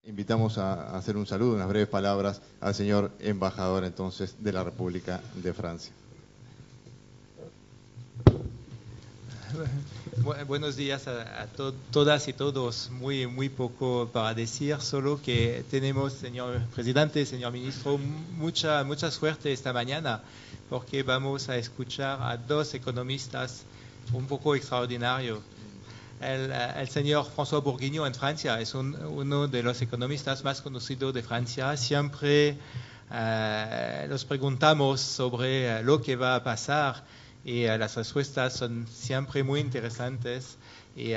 invitamos a hacer un saludo, unas breves palabras al señor embajador entonces de la República de Francia. Buenos días a todas y todos. Muy poco para decir, solo que tenemos, señor presidente, señor ministro, mucha suerte esta mañana, porque vamos a escuchar a dos economistas un poco extraordinarios. El señor François Bourguignon en Francia es uno de los economistas más conocidos de Francia. Siempre nos preguntamos sobre lo que va a pasar y las respuestas son siempre muy interesantes. Y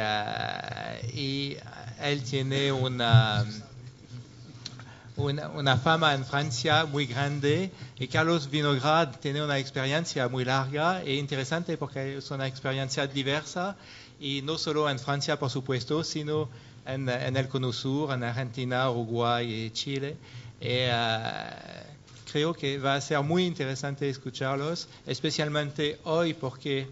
él tiene una fama en Francia muy grande, y Carlos Vinograd tiene una experiencia muy larga e interesante porque es una experiencia diversa, y no solo en Francia, por supuesto, sino en el Cono Sur, en Argentina, Uruguay y Chile. Creo que va a ser muy interesante escucharlos, especialmente hoy, porque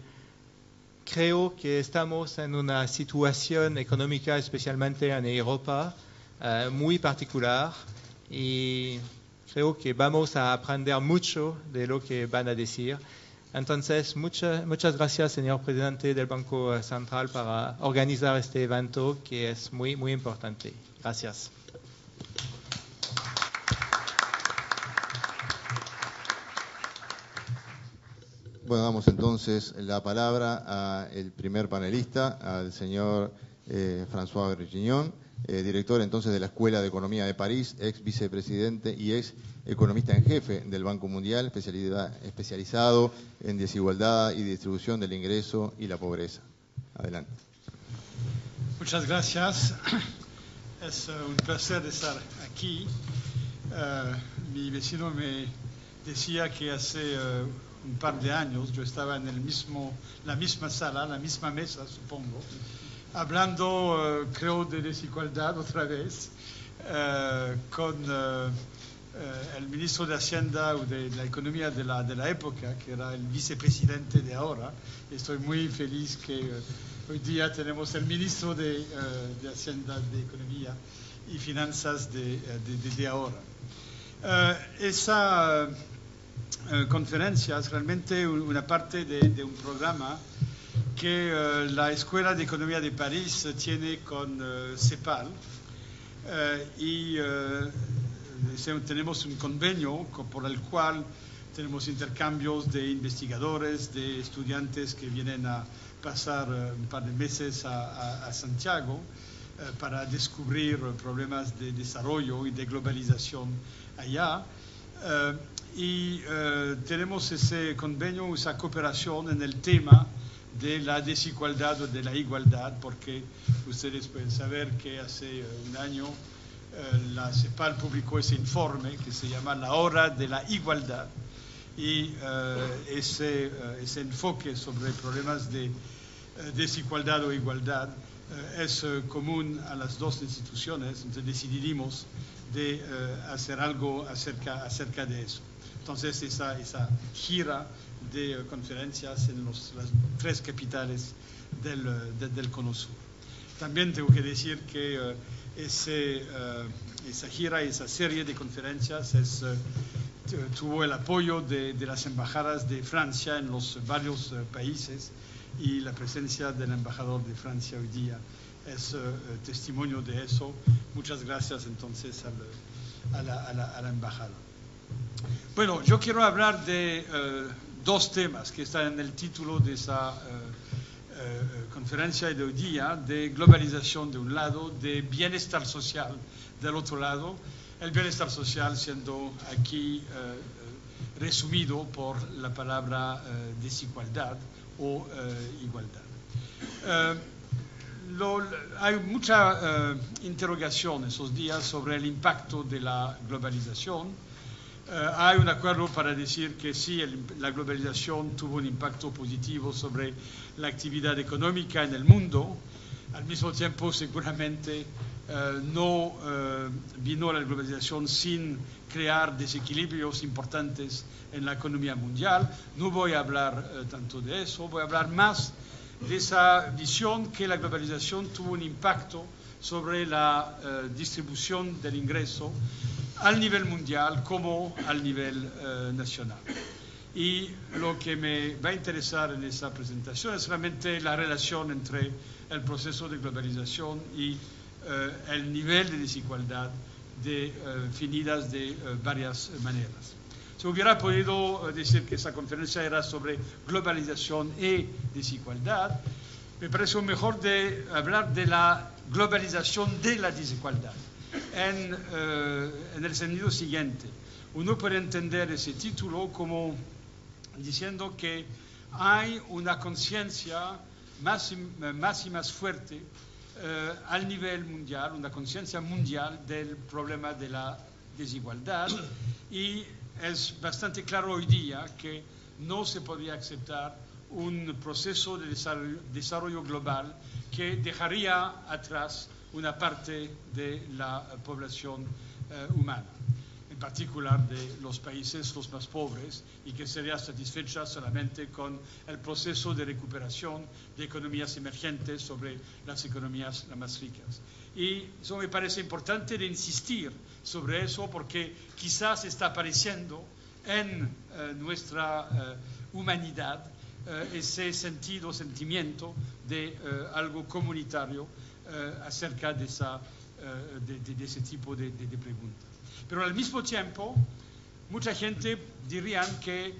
creo que estamos en una situación económica, especialmente en Europa, muy particular, y creo que vamos a aprender mucho de lo que van a decir. Entonces, muchas gracias, señor presidente del Banco Central, para organizar este evento que es muy importante. Gracias. Bueno, damos entonces la palabra al primer panelista, al señor François Bourguignon, director entonces de la Escuela de Economía de París, ex vicepresidente y ex economista en jefe del Banco Mundial, especializado en desigualdad y distribución del ingreso y la pobreza. Adelante. Muchas gracias. Es un placer estar aquí. Mi vecino me decía que hace un par de años yo estaba en la misma sala, la misma mesa, supongo, hablando, creo, de desigualdad otra vez, con el ministro de Hacienda o de la Economía de la época, que era el vicepresidente de ahora. Estoy muy feliz que hoy día tenemos el ministro de Hacienda, de Economía y Finanzas de ahora. Esa conferencia es realmente una parte de un programa que la Escuela de Economía de París tiene con CEPAL, y tenemos un convenio por el cual tenemos intercambios de investigadores, de estudiantes que vienen a pasar un par de meses a Santiago para descubrir problemas de desarrollo y de globalización allá. Tenemos ese convenio, esa cooperación en el tema de la desigualdad o de la igualdad, porque ustedes pueden saber que hace un año la CEPAL publicó ese informe que se llama La Hora de la Igualdad, y ese enfoque sobre problemas de desigualdad o igualdad es común a las dos instituciones. Entonces decidimos de hacer algo acerca de eso. Entonces esa gira de conferencias en las tres capitales del Cono Sur. También tengo que decir que esa gira, esa serie de conferencias tuvo el apoyo de las embajadas de Francia en los varios países, y la presencia del embajador de Francia hoy día es testimonio de eso. Muchas gracias entonces a la embajada. Bueno, yo quiero hablar de dos temas que están en el título de esa conferencia de hoy día: de globalización de un lado, de bienestar social del otro lado. El bienestar social siendo aquí resumido por la palabra desigualdad o igualdad. Hay mucha interrogación esos días sobre el impacto de la globalización. Hay un acuerdo para decir que sí, la globalización tuvo un impacto positivo sobre la actividad económica en el mundo. Al mismo tiempo, seguramente no vino la globalización sin crear desequilibrios importantes en la economía mundial. No voy a hablar tanto de eso, voy a hablar más de esa visión que la globalización tuvo un impacto sobre la distribución del ingreso al nivel mundial como al nivel nacional. Y lo que me va a interesar en esta presentación es realmente la relación entre el proceso de globalización y el nivel de desigualdad definidas de varias maneras. Se hubiera podido decir que esta conferencia era sobre globalización y desigualdad. Me parece mejor de hablar de la globalización de la desigualdad. En el sentido siguiente, uno puede entender ese título como diciendo que hay una conciencia más y más fuerte al nivel mundial, una conciencia mundial del problema de la desigualdad, y es bastante claro hoy día que no se podría aceptar un proceso de desarrollo global que dejaría atrás una parte de la población humana, en particular de los países los más pobres, y que sería satisfecha solamente con el proceso de recuperación de economías emergentes sobre las economías las más ricas. Y eso me parece importante de insistir sobre eso, porque quizás está apareciendo en nuestra humanidad ese sentimiento de algo comunitario acerca de ese tipo de preguntas. Pero al mismo tiempo, mucha gente diría que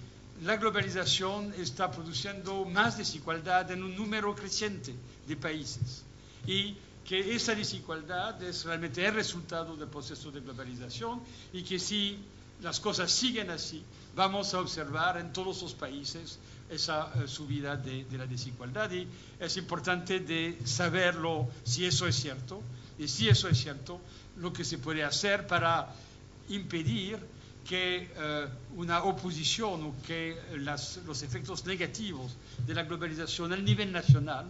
la globalización está produciendo más desigualdad en un número creciente de países, y que esa desigualdad es realmente el resultado del proceso de globalización, y que si las cosas siguen así, vamos a observar en todos los países esa subida de la desigualdad. Y es importante de saberlo si eso es cierto, y si eso es cierto, lo que se puede hacer para impedir que una oposición o que los efectos negativos de la globalización al nivel nacional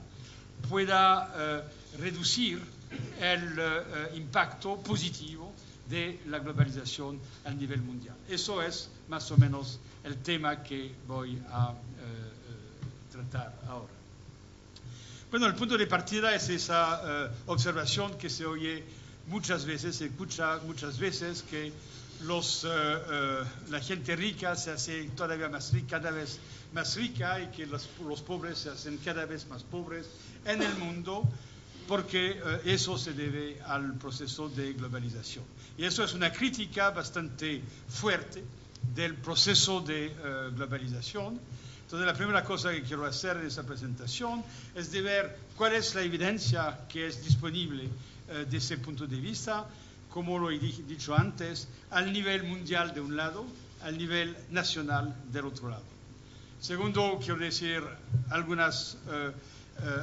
pueda reducir el impacto positivo de la globalización al nivel mundial. Eso es más o menos el tema que voy a tratar ahora. Bueno, el punto de partida es esa observación que se oye muchas veces, se escucha muchas veces, que la gente rica se hace todavía más rica, cada vez más rica, y que los pobres se hacen cada vez más pobres en el mundo, porque eso se debe al proceso de globalización. Y eso es una crítica bastante fuerte del proceso de globalización. Entonces, la primera cosa que quiero hacer en esta presentación es de ver cuál es la evidencia que es disponible de ese punto de vista, como lo he dicho antes, al nivel mundial de un lado, al nivel nacional del otro lado. Segundo, quiero decir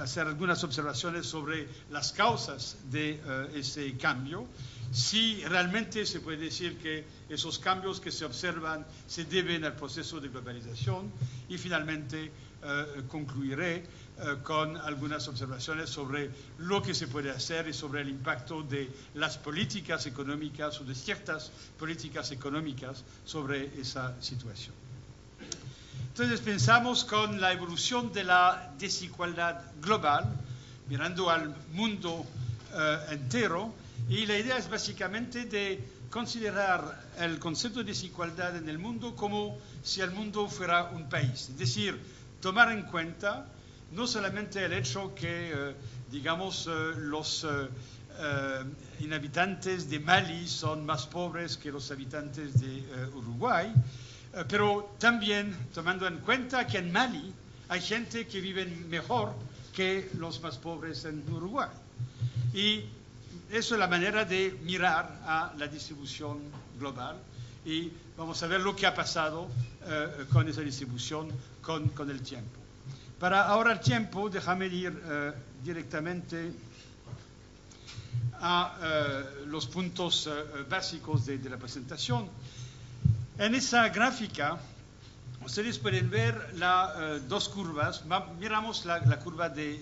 hacer algunas observaciones sobre las causas de ese cambio, si realmente se puede decir que esos cambios que se observan se deben al proceso de globalización, y finalmente concluiré con algunas observaciones sobre lo que se puede hacer y sobre el impacto de las políticas económicas o de ciertas políticas económicas sobre esa situación. Entonces pensamos con la evolución de la desigualdad global, mirando al mundo entero, y la idea es básicamente de considerar el concepto de desigualdad en el mundo como si el mundo fuera un país. Es decir, tomar en cuenta no solamente el hecho que, los inhabitantes de Mali son más pobres que los habitantes de Uruguay, pero también tomando en cuenta que en Mali hay gente que vive mejor que los más pobres en Uruguay. Y eso es la manera de mirar a la distribución global, y vamos a ver lo que ha pasado con esa distribución con el tiempo. Para ahorrar tiempo, déjame ir directamente a los puntos básicos de la presentación. En esa gráfica, ustedes pueden ver dos curvas. Miramos la curva de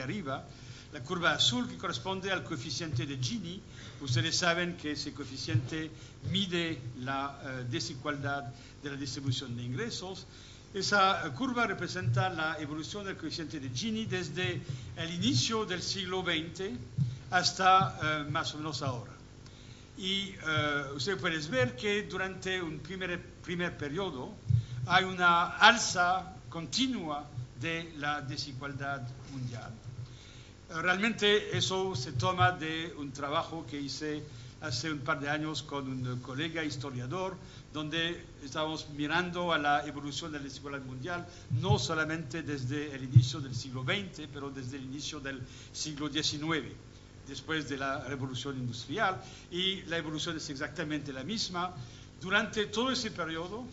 arriba, la curva azul, que corresponde al coeficiente de Gini. Ustedes saben que ese coeficiente mide la desigualdad de la distribución de ingresos. Esa curva representa la evolución del coeficiente de Gini desde el inicio del siglo XX hasta más o menos ahora. Y usted puede ver que durante un primer periodo hay una alza continua de la desigualdad mundial. Realmente eso se toma de un trabajo que hice hace un par de años con un colega historiador, donde estábamos mirando a la evolución de la desigualdad mundial, no solamente desde el inicio del siglo XX, pero desde el inicio del siglo XIX, después de la revolución industrial, y la evolución es exactamente la misma. Durante todo ese periodo,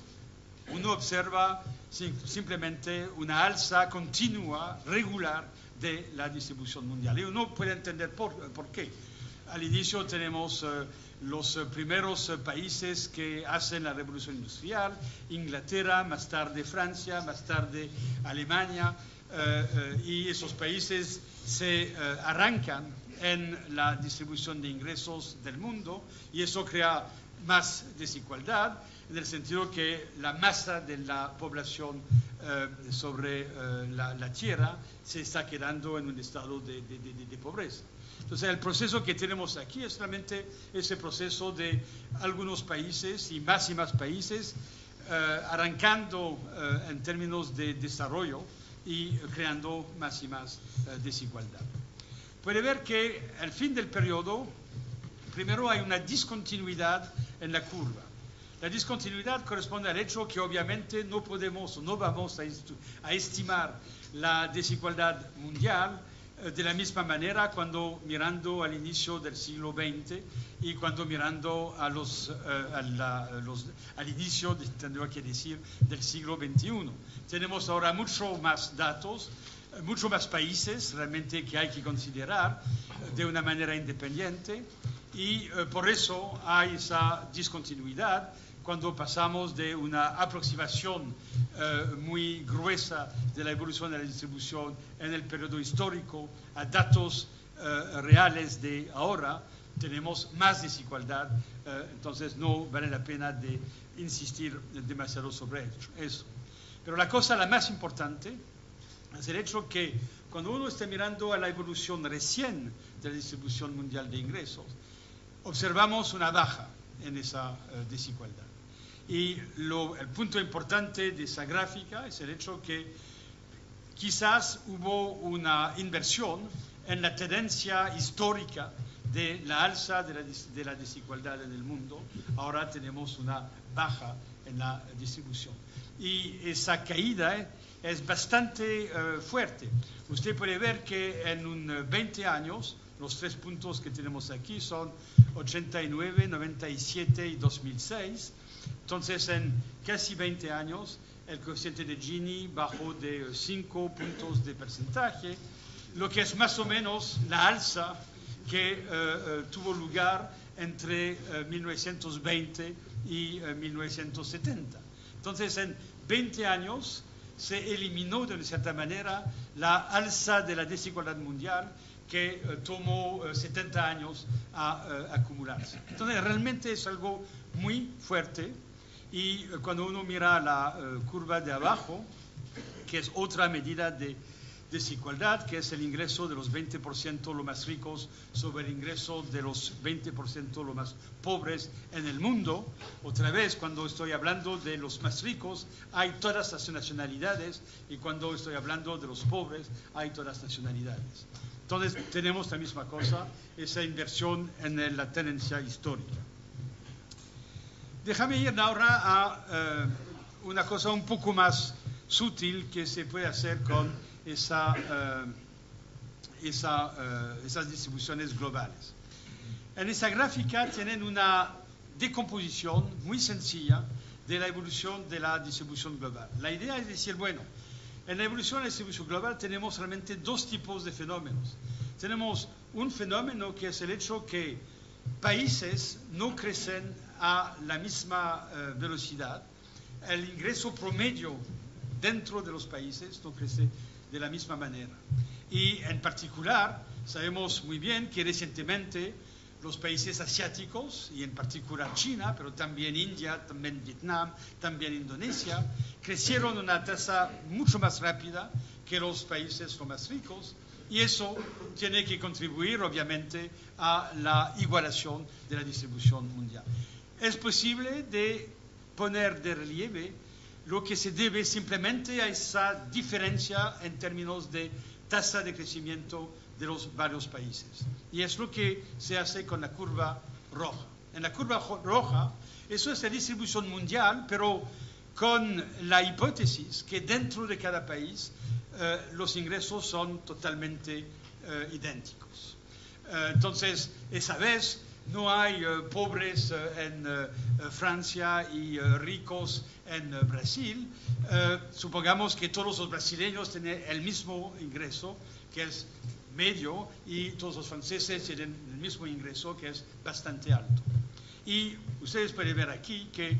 uno observa simplemente una alza continua, regular, de la distribución mundial. Y uno puede entender por qué. Al inicio tenemos los primeros países que hacen la revolución industrial, Inglaterra, más tarde Francia, más tarde Alemania, y esos países se arrancan en la distribución de ingresos del mundo, y eso crea más desigualdad, en el sentido que la masa de la población sobre la tierra se está quedando en un estado de pobreza. Entonces, el proceso que tenemos aquí es realmente ese proceso de algunos países y más países arrancando en términos de desarrollo y creando más y más desigualdad. Puede ver que al fin del periodo, primero hay una discontinuidad en la curva. La discontinuidad corresponde al hecho que obviamente no vamos a estimar la desigualdad mundial de la misma manera cuando mirando al inicio del siglo XX y cuando mirando al inicio, tendría que decir, del siglo XXI. Tenemos ahora mucho más datos, mucho más países realmente que hay que considerar de una manera independiente, y por eso hay esa discontinuidad cuando pasamos de una aproximación muy gruesa de la evolución de la distribución en el periodo histórico a datos reales de ahora. Tenemos más desigualdad, entonces no vale la pena de insistir demasiado sobre eso. Pero la más importante es el hecho que cuando uno está mirando a la evolución recién de la distribución mundial de ingresos, observamos una baja en esa desigualdad. Y el punto importante de esa gráfica es el hecho que quizás hubo una inversión en la tendencia histórica de la alza de la desigualdad en el mundo. Ahora tenemos una baja en la distribución. Y esa caída es bastante fuerte. Usted puede ver que en 20 años, los 3 puntos que tenemos aquí son 89, 97 y 2006. Entonces, en casi 20 años, el coeficiente de Gini bajó de 5 puntos de porcentaje, lo que es más o menos la alza que tuvo lugar entre 1920 y 1970. Entonces, en 20 años se eliminó de cierta manera la alza de la desigualdad mundial que tomó 70 años a acumularse. Entonces, realmente es algo muy fuerte, y cuando uno mira la curva de abajo, que es otra medida de desigualdad, que es el ingreso de los 20% los más ricos sobre el ingreso de los 20% los más pobres en el mundo. Otra vez, cuando estoy hablando de los más ricos, hay todas las nacionalidades, y cuando estoy hablando de los pobres, hay todas las nacionalidades. Entonces, tenemos la misma cosa, esa inversión en la tendencia histórica. Déjame ir ahora a una cosa un poco más sutil que se puede hacer con esas distribuciones globales. En esa gráfica tienen una decomposición muy sencilla de la evolución de la distribución global. La idea es decir, bueno, en la evolución de la distribución global tenemos realmente 2 tipos de fenómenos. Tenemos un fenómeno que es el hecho que países no crecen a la misma velocidad. El ingreso promedio dentro de los países no crece de la misma manera. Y en particular, sabemos muy bien que recientemente los países asiáticos, y en particular China, pero también India, también Vietnam, también Indonesia, crecieron a una tasa mucho más rápida que los países más ricos, Y eso tiene que contribuir, obviamente, a la igualación de la distribución mundial. Es posible de poner de relieve lo que se debe simplemente a esa diferencia en términos de tasa de crecimiento de los varios países. Y es lo que se hace con la curva roja. En la curva roja, eso es la distribución mundial, pero con la hipótesis que dentro de cada país los ingresos son totalmente idénticos. Entonces, esa vez no hay pobres en Francia y ricos en Brasil. Supongamos que todos los brasileños tienen el mismo ingreso, que es medio, y todos los franceses tienen el mismo ingreso, que es bastante alto. Y ustedes pueden ver aquí que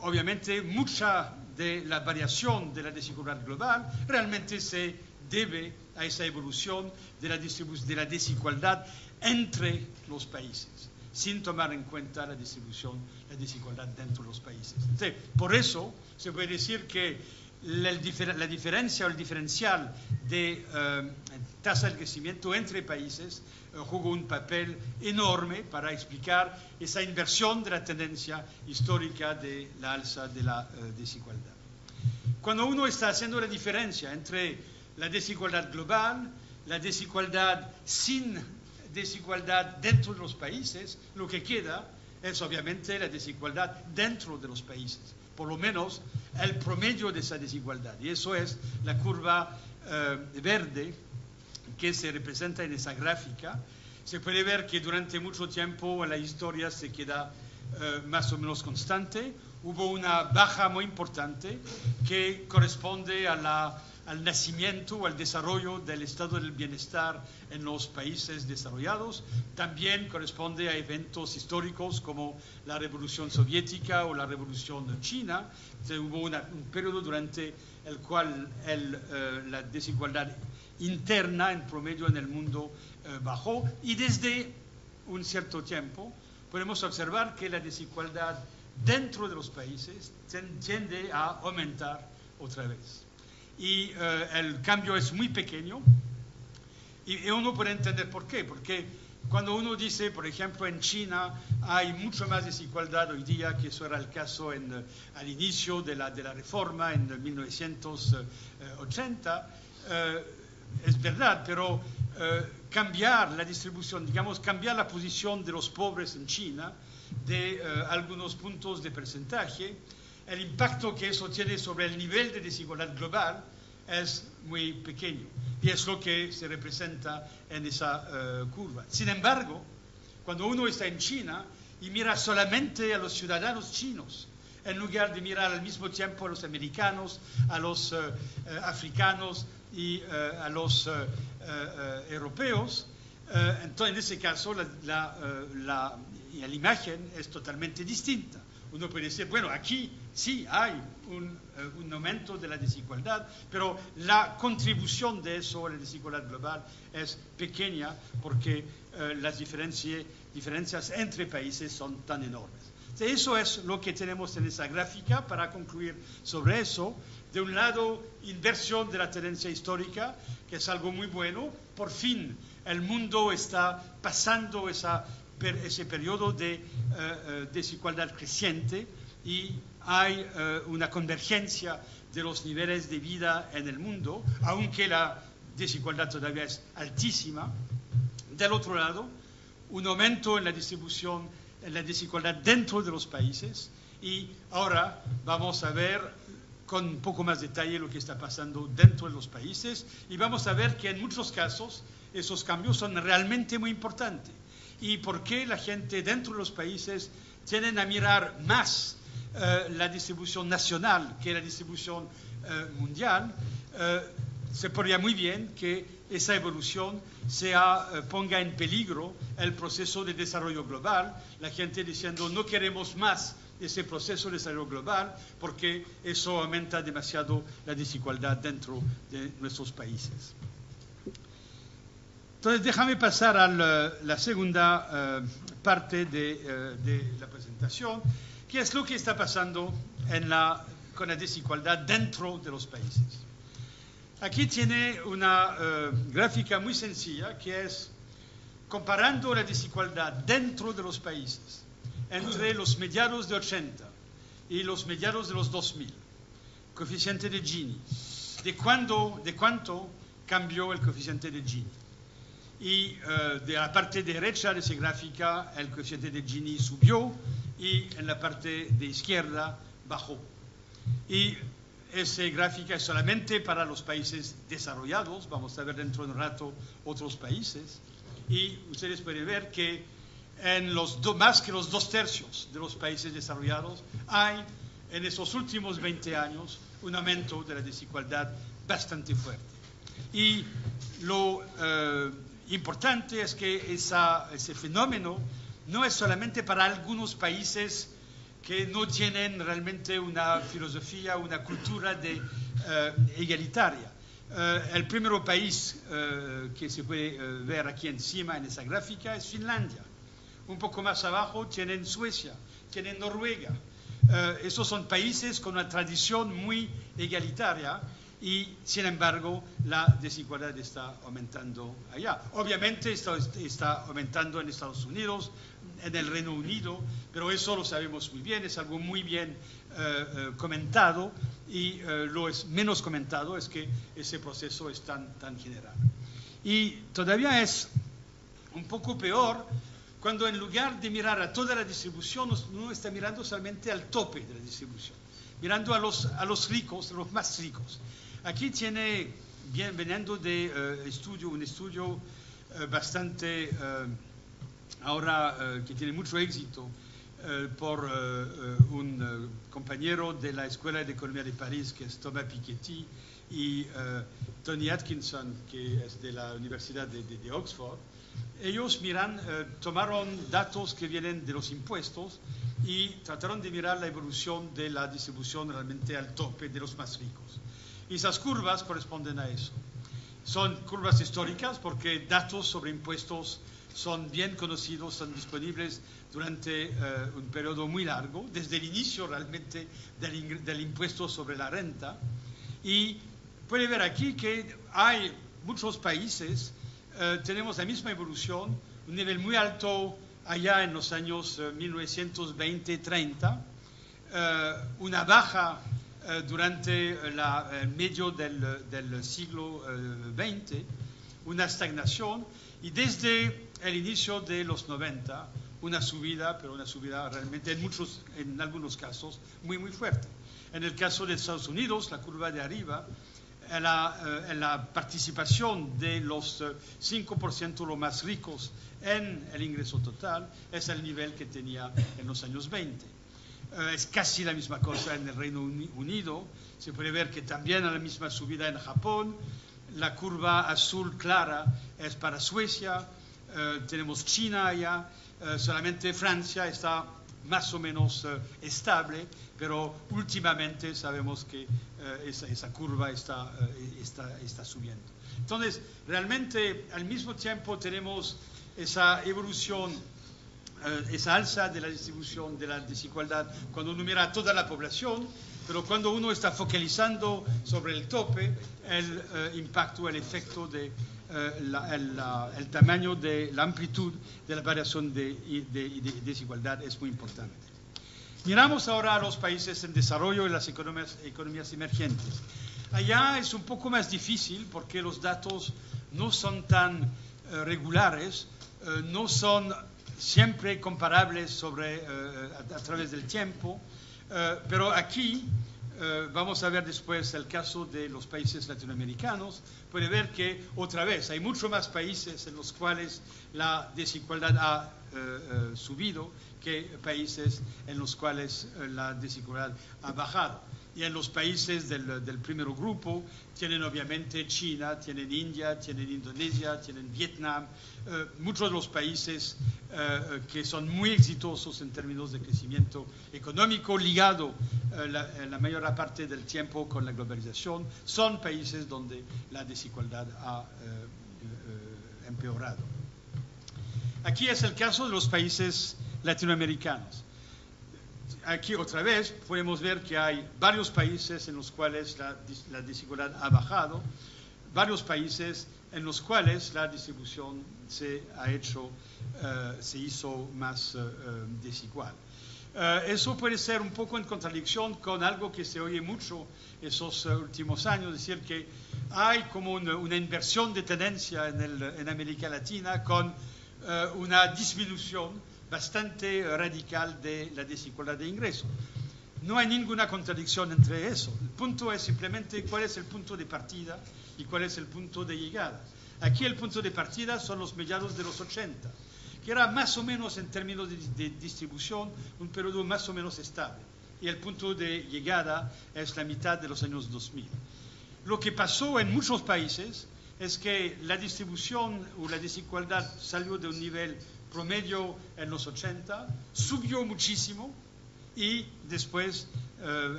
obviamente mucha de la variación de la desigualdad global realmente se debe a esa evolución de la desigualdad entre los países, sin tomar en cuenta la desigualdad dentro de los países. Entonces, por eso se puede decir que la diferencia o el diferencial de tasa de crecimiento entre países jugó un papel enorme para explicar esa inversión de la tendencia histórica de la alza de la desigualdad. Cuando uno está haciendo la diferencia entre la desigualdad global, la desigualdad sin desigualdad dentro de los países, lo que queda es obviamente la desigualdad dentro de los países, por lo menos el promedio de esa desigualdad. Y eso es la curva verde que se representa en esa gráfica. Se puede ver que durante mucho tiempo la historia se queda más o menos constante. Hubo una baja muy importante que corresponde al nacimiento o al desarrollo del estado del bienestar en los países desarrollados. También corresponde a eventos históricos como la Revolución Soviética o la Revolución China. Entonces, hubo un periodo durante el cual la desigualdad interna en promedio en el mundo bajó, y desde un cierto tiempo podemos observar que la desigualdad dentro de los países tiende a aumentar otra vez. Y el cambio es muy pequeño, y uno puede entender por qué. Porque cuando uno dice, por ejemplo, en China hay mucho más desigualdad hoy día, que eso era el caso al inicio de la reforma en 1980, es verdad, pero cambiar la distribución, digamos, cambiar la posición de los pobres en China de algunos puntos de porcentaje, el impacto que eso tiene sobre el nivel de desigualdad global es muy pequeño, y es lo que se representa en esa curva. Sin embargo, cuando uno está en China y mira solamente a los ciudadanos chinos, en lugar de mirar al mismo tiempo a los americanos, a los africanos y a los europeos, entonces en ese caso la imagen es totalmente distinta. Uno puede decir, bueno, aquí sí hay un aumento de la desigualdad, pero la contribución de eso a la desigualdad global es pequeña, porque las diferencias entre países son tan enormes. Eso es lo que tenemos en esa gráfica. Para concluir sobre eso, de un lado, inversión de la tendencia histórica, que es algo muy bueno. Por fin el mundo está pasando ese periodo de desigualdad creciente, y hay una convergencia de los niveles de vida en el mundo, aunque la desigualdad todavía es altísima. Del otro lado, un aumento en la distribución, en la desigualdad dentro de los países, y ahora vamos a ver con un poco más detalle lo que está pasando dentro de los países, y vamos a ver que en muchos casos esos cambios son realmente muy importantes. Y por qué la gente dentro de los países tienden a mirar más la distribución nacional que la distribución mundial. Se podría muy bien que esa evolución ponga en peligro el proceso de desarrollo global, la gente diciendo no queremos más ese proceso de desarrollo global porque eso aumenta demasiado la desigualdad dentro de nuestros países. Entonces, déjame pasar a la segunda parte de la presentación, que es lo que está pasando con la desigualdad dentro de los países. Aquí tiene una gráfica muy sencilla que es comparando la desigualdad dentro de los países entre los mediados de 80 y los mediados de los 2000, coeficiente de Gini, de cuánto cambió el coeficiente de Gini. Y de la parte derecha de esa gráfica el coeficiente de Gini subió y en la parte de izquierda bajó. Y esa gráfica es solamente para los países desarrollados, vamos a ver dentro de un rato otros países, y ustedes pueden ver que en más que los 2/3 de los países desarrollados hay en estos últimos 20 años un aumento de la desigualdad bastante fuerte. Y lo importante es que ese fenómeno no es solamente para algunos países que no tienen realmente una filosofía, una cultura igualitaria. El primer país que se puede ver aquí encima en esa gráfica es Finlandia. Un poco más abajo tienen Suecia, tienen Noruega. Esos son países con una tradición muy igualitaria y, sin embargo, la desigualdad está aumentando allá. Obviamente está aumentando en Estados Unidos, en el Reino Unido, pero eso lo sabemos muy bien, es algo muy bien comentado, y lo es menos comentado es que ese proceso es tan general. Y todavía es un poco peor cuando en lugar de mirar a toda la distribución, uno está mirando solamente al tope de la distribución, mirando a los ricos, a los más ricos. Aquí tiene, veniendo de un estudio bastante, ahora que tiene mucho éxito, por un compañero de la Escuela de Economía de París, que es Thomas Piketty, y Tony Atkinson, que es de la Universidad de Oxford. Ellos tomaron datos que vienen de los impuestos y trataron de mirar la evolución de la distribución realmente al tope de los más ricos. Y esas curvas corresponden a eso. Son curvas históricas porque datos sobre impuestos son bien conocidos, son disponibles durante un periodo muy largo, desde el inicio realmente del impuesto sobre la renta. Y puede ver aquí que hay muchos países, tenemos la misma evolución, un nivel muy alto allá en los años 1920-30, una baja durante el medio del siglo XX, una estagnación, y desde el inicio de los 90 una subida, pero una subida realmente en algunos casos muy fuerte. En el caso de Estados Unidos, la curva de arriba, en la participación de los 5% los más ricos en el ingreso total es el nivel que tenía en los años 20. Es casi la misma cosa en el Reino Unido. Se puede ver que también hay la misma subida en Japón. La curva azul clara es para Suecia. Tenemos China allá. Solamente Francia está más o menos estable, pero últimamente sabemos que esa curva está subiendo. Entonces, realmente al mismo tiempo tenemos esa evolución, esa alza de la distribución de la desigualdad cuando uno mira a toda la población, pero cuando uno está focalizando sobre el tope, el impacto, el efecto de el tamaño de la amplitud de la variación de desigualdad es muy importante. Miramos ahora a los países en desarrollo y las economías emergentes. Allá es un poco más difícil porque los datos no son tan regulares, no son siempre comparables a través del tiempo, pero aquí vamos a ver después el caso de los países latinoamericanos. Puede ver que otra vez hay mucho más países en los cuales la desigualdad ha subido que países en los cuales la desigualdad ha bajado. Y en los países del primer grupo tienen obviamente China, tienen India, tienen Indonesia, tienen Vietnam, muchos de los países que son muy exitosos en términos de crecimiento económico, ligado la mayor parte del tiempo con la globalización, son países donde la desigualdad ha empeorado. Aquí es el caso de los países latinoamericanos. aquí otra vez podemos ver que hay varios países en los cuales la desigualdad ha bajado, varios países en los cuales la distribución se hizo más desigual. Eso puede ser un poco en contradicción con algo que se oye mucho esos últimos años, es decir, que hay como una inversión de tendencia en América Latina con una disminución bastante radical de la desigualdad de ingresos. No hay ninguna contradicción entre eso. El punto es simplemente cuál es el punto de partida y cuál es el punto de llegada. Aquí el punto de partida son los mediados de los 80, que era más o menos en términos de distribución un periodo más o menos estable. Y el punto de llegada es la mitad de los años 2000. Lo que pasó en muchos países es que la distribución o la desigualdad salió de un nivel promedio en los 80, subió muchísimo y después,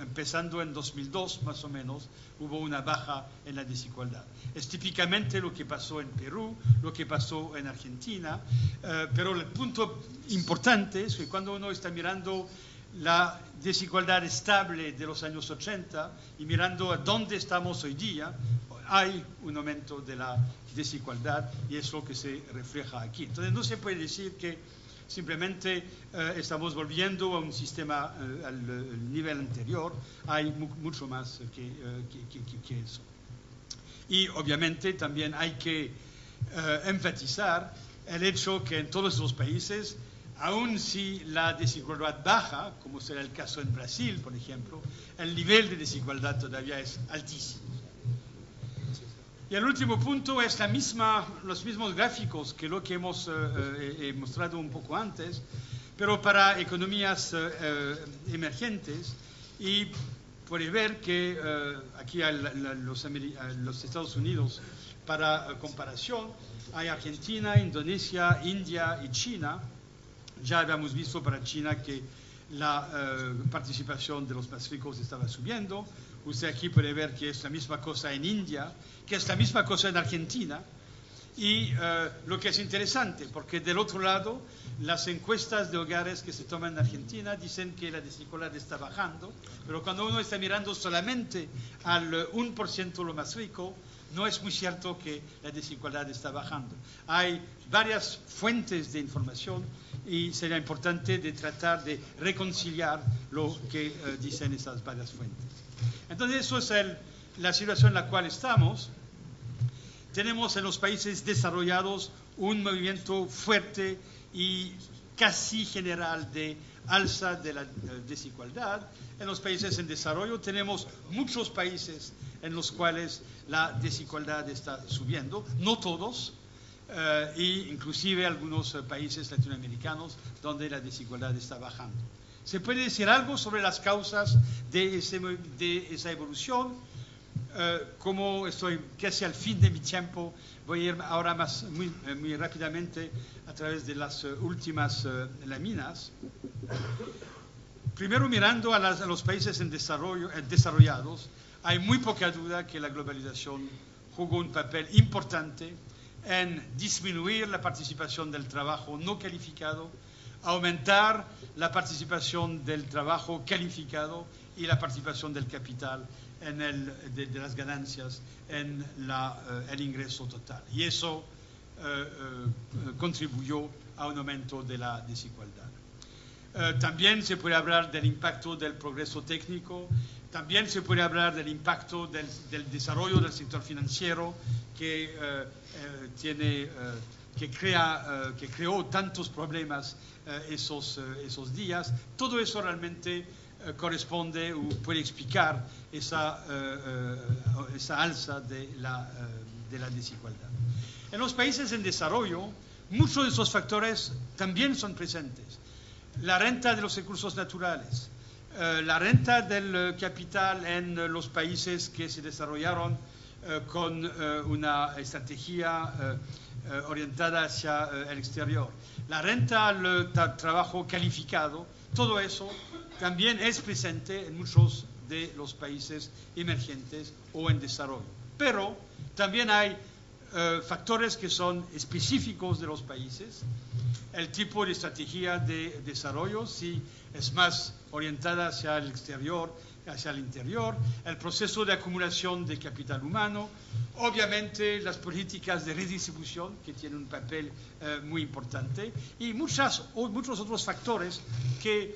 empezando en 2002 más o menos, hubo una baja en la desigualdad. Es típicamente lo que pasó en Perú, lo que pasó en Argentina, pero el punto importante es que cuando uno está mirando la desigualdad estable de los años 80 y mirando a dónde estamos hoy día, hay un aumento de la desigualdad y es lo que se refleja aquí. Entonces no se puede decir que simplemente estamos volviendo a un sistema al nivel anterior, hay mucho más que eso. Y obviamente también hay que enfatizar el hecho que en todos los países, aun si la desigualdad baja, como será el caso en Brasil, por ejemplo, el nivel de desigualdad todavía es altísimo. Y el último punto es los mismos gráficos que lo que hemos mostrado un poco antes, pero para economías emergentes. Y puede ver que aquí hay los Estados Unidos para comparación, hay Argentina, Indonesia, India y China. Ya habíamos visto para China que la participación de los más ricos estaba subiendo. Usted aquí puede ver que es la misma cosa en India, que es la misma cosa en Argentina. Y lo que es interesante, porque del otro lado, las encuestas de hogares que se toman en Argentina dicen que la desigualdad está bajando, pero cuando uno está mirando solamente al 1% lo más rico, no es muy cierto que la desigualdad está bajando. Hay varias fuentes de información y sería importante de tratar de reconciliar lo que dicen esas varias fuentes. Entonces, eso es la situación en la cual estamos. Tenemos en los países desarrollados un movimiento fuerte y casi general de alza de la desigualdad. En los países en desarrollo tenemos muchos países en los cuales la desigualdad está subiendo, no todos, e inclusive algunos países latinoamericanos donde la desigualdad está bajando. ¿Se puede decir algo sobre las causas de esa evolución? Como estoy casi al fin de mi tiempo, voy a ir ahora muy rápidamente a través de las últimas láminas. Primero, mirando a los países en desarrollados, hay muy poca duda que la globalización jugó un papel importante en disminuir la participación del trabajo no calificado, aumentar la participación del trabajo calificado y la participación del capital de las ganancias en el ingreso total. Y eso contribuyó a un aumento de la desigualdad. También se puede hablar del impacto del progreso técnico, también se puede hablar del impacto del desarrollo del sector financiero que creó tantos problemas esos días. Todo eso realmente corresponde o puede explicar esa alza de la desigualdad. En los países en desarrollo, muchos de esos factores también son presentes. La renta de los recursos naturales, la renta del capital en los países que se desarrollaron con una estrategia orientada hacia el exterior, la renta al trabajo calificado, todo eso también es presente en muchos de los países emergentes o en desarrollo. Pero también hay factores que son específicos de los países, el tipo de estrategia de desarrollo, si es más orientada hacia el exterior, hacia el interior, el proceso de acumulación de capital humano, obviamente las políticas de redistribución, que tienen un papel muy importante, y muchos otros factores que